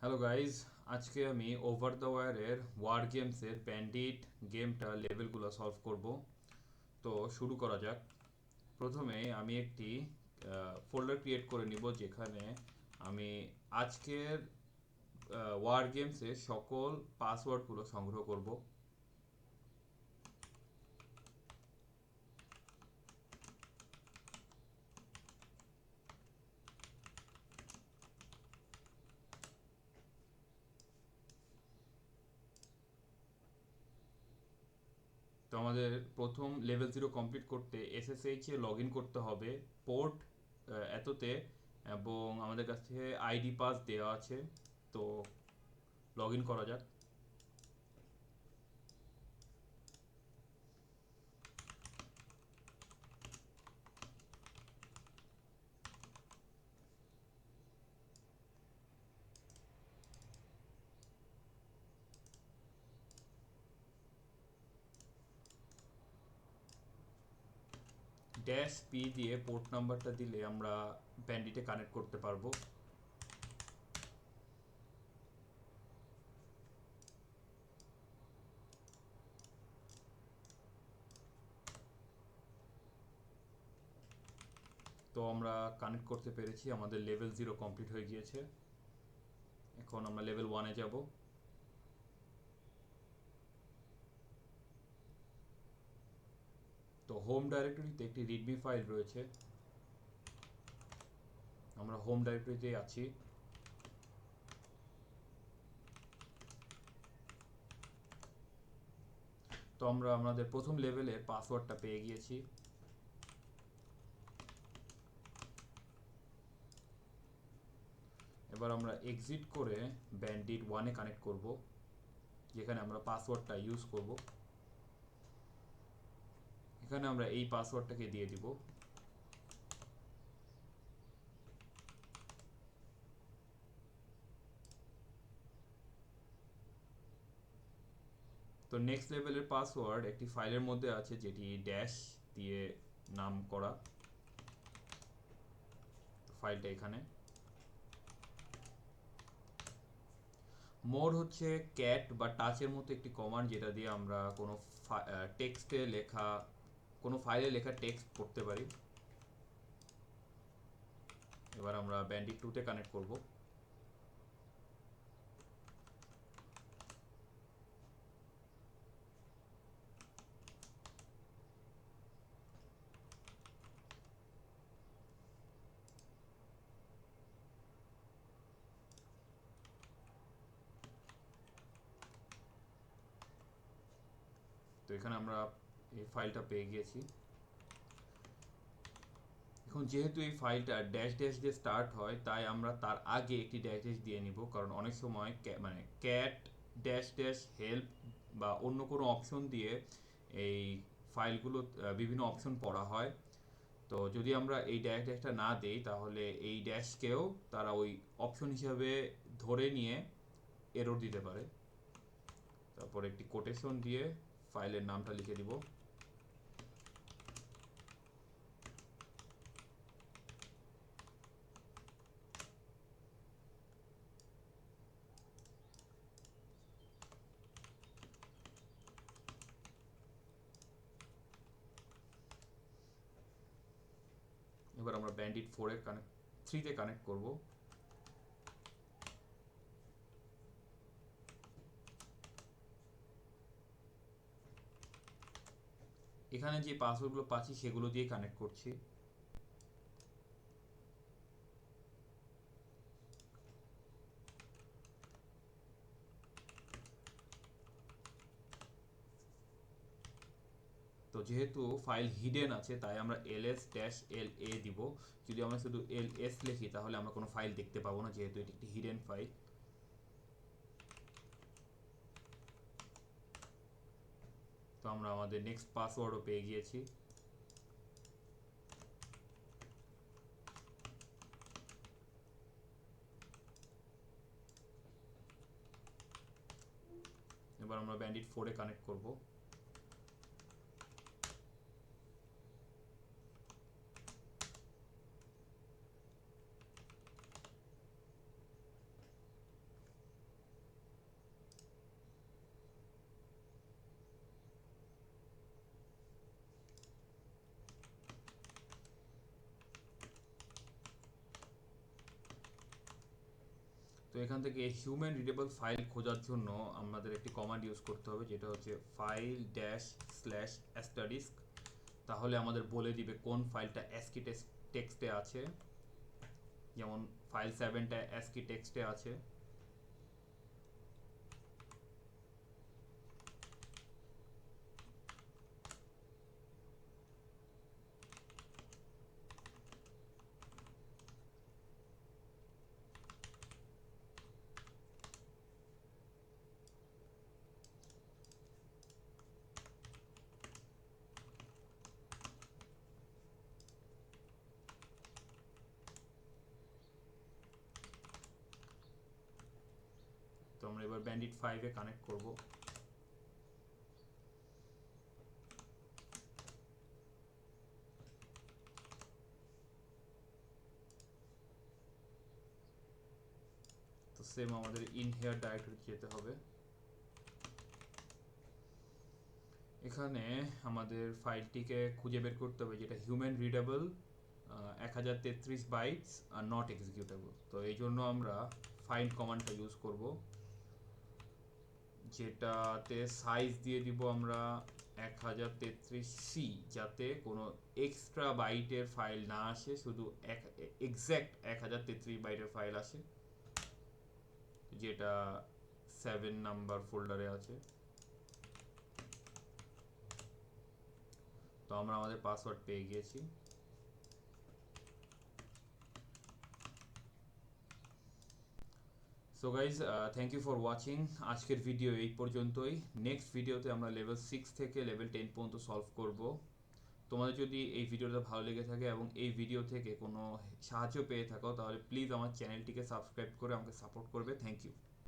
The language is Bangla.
হ্যালো গাইজ, আজকে আমি ওভার দ্য ওয়্যারের ওয়ার গেমসের ব্যান্ডিট গেমটা লেভেলগুলো সলভ করব। তো শুরু করা যাক। প্রথমে আমি একটি ফোল্ডার ক্রিয়েট করে নিব যেখানে আমি আজকের ওয়ার গেমসের সকল পাসওয়ার্ডগুলো সংগ্রহ করব। তো আমাদের প্রথম লেভেল 0 কমপ্লিট করতে এসএসএইচ এ লগ ইন করতে হবে পোর্ট এততে, এবং আমাদের কাছে আইডি পাস দেওয়া আছে। তো লগ ইন করা যাক। ড্যাশ পি দিয়ে পোর্ট নাম্বারটা দিলে আমরা ব্যান্ডিটে কানেক্ট করতে পারবো। তো আমরা কানেক্ট করতে পেরেছি, আমাদের লেভেল 0 কমপ্লিট হয়ে গিয়েছে। এখন আমরা লেভেল 1-এ যাব। তো হোম ডাইরেক্টরিতে একটি রিডমি ফাইল রয়েছে, আমরা হোম ডাইরেক্টরিতেই আছি। তো আমরা আমাদের প্রথম লেভেলের পাসওয়ার্ডটা পেয়ে গিয়েছি। এবার আমরা এক্সিট করে ব্যান্ডিট 1-এ কানেক্ট করব, যেখানে আমরা পাসওয়ার্ডটা ইউজ করব। এখানে আমরা এই পাসওয়ার্ডটাকে দিয়ে দিব। তো নেক্সট লেভেলের পাসওয়ার্ড একটি ফাইলের মধ্যে আছে, যেটি ড্যাশ দিয়ে নাম করা। ফাইলটা এখানে। মোড হচ্ছে ক্যাট বা টাচের মতো একটি কমান্ড, যেটা দিয়ে আমরা কোনো টেক্সটে লেখা, কোনো ফাইলে লেখা টেক্সট পড়তে পারি। এবার আমরা ব্যান্ডিট 2-তে কানেক্ট করব। তো এখানে আমরা এই ফাইলটা পেয়ে গিয়েছি। এখন যেহেতু এই ফাইলটা ড্যাশ ড্যাশ দিয়ে স্টার্ট হয়, তাই আমরা তার আগে একটি ড্যাশ ড্যাশ দিয়ে নিব, কারণ অনেক সময় মানে ক্যাট ড্যাশ ড্যাশ হেল্প বা অন্য কোনো অপশন দিয়ে এই ফাইলগুলো বিভিন্ন অপশন পড়া হয়। তো যদি আমরা এই ড্যাশ ড্যাশটা না দেই, তাহলে এই ড্যাশকেও তারা ওই অপশন হিসাবে ধরে নিয়ে এরর দিতে পারে। তারপর একটি কোটেশন দিয়ে ফাইলের নামটা লিখে দিব। এবার আমরা ব্যান্ডিট 4-এ কানেক্ট 3-তে কানেক্ট করব। এখানে যে পাসওয়ার্ডগুলো পাচ্ছি সেগুলো দিয়ে কানেক্ট করছি। তো যেহেতু ফাইল হিডেন আছে, তাই আমরা ls-la দিব। যদি আমরা শুধু ls লিখি, তাহলে আমরা কোনো ফাইল দেখতে পাবো না, যেহেতু এটি একটি হিডেন ফাইল। তো আমরা আমাদের নেক্সট পাসওয়ার্ডও পেয়ে গিয়েছি। এবার আমরা ব্যান্ডিট 4-এ কানেক্ট করব। তো এখান থেকে হিউম্যান রিডেবল ফাইল খোঁজার জন্য আমাদের একটি কমান্ড ইউজ করতে হবে, যেটা হচ্ছে ফাইল ড্যাশ স্ল্যাশ অ্যাস্টারিস্ক। তাহলে আমাদের বলে দিবে কোন ফাইলটা অ্যাসকি টেক্সটে আছে। যেমন ফাইল 7টা অ্যাসকি টেক্সটে আছে। তো আমরা এবার ব্যান্ডিট 5-এ কানেক্ট করব। তো সেম আমাদের ইন হেয়ার ডাইরেক্টরিতে যেতে হবে। এখানে আমাদের ফাইলটিকে খুঁজে বের করতে হবে যেটা হিউম্যান রিডেবল 1033 বাইটস আর নট এক্সিকিউটেবল। তো এই জন্য আমরা ফাইন্ড কমান্ডটা ইউজ করব, যেটাতে সাইজ দিয়ে দিব আমরা 1033C, যাতে কোনো এক্সট্রা বাইটের ফাইল না আসে, শুধু এক্স্যাক্ট 1033 বাইটের ফাইল আসে, যেটা 7 নাম্বার ফোল্ডারে আছে। তো আমরা আমাদের পাসওয়ার্ড পেয়ে গিয়েছি। So guys, thank you for watching. আজকের ভিডিও এই পর্যন্তই। নেক্সট ভিডিওতে আমরা লেভেল 6 থেকে লেভেল 10 পর্যন্ত সলভ করব। তোমাদের যদি এই ভিডিওটা ভালো লেগে থাকে এবং এই ভিডিও থেকে কোনো সাহায্য পেয়ে থাকো, তাহলে প্লিজ আমার চ্যানেলটিকে সাবস্ক্রাইব করে আমাকে সাপোর্ট করবে। Thank you.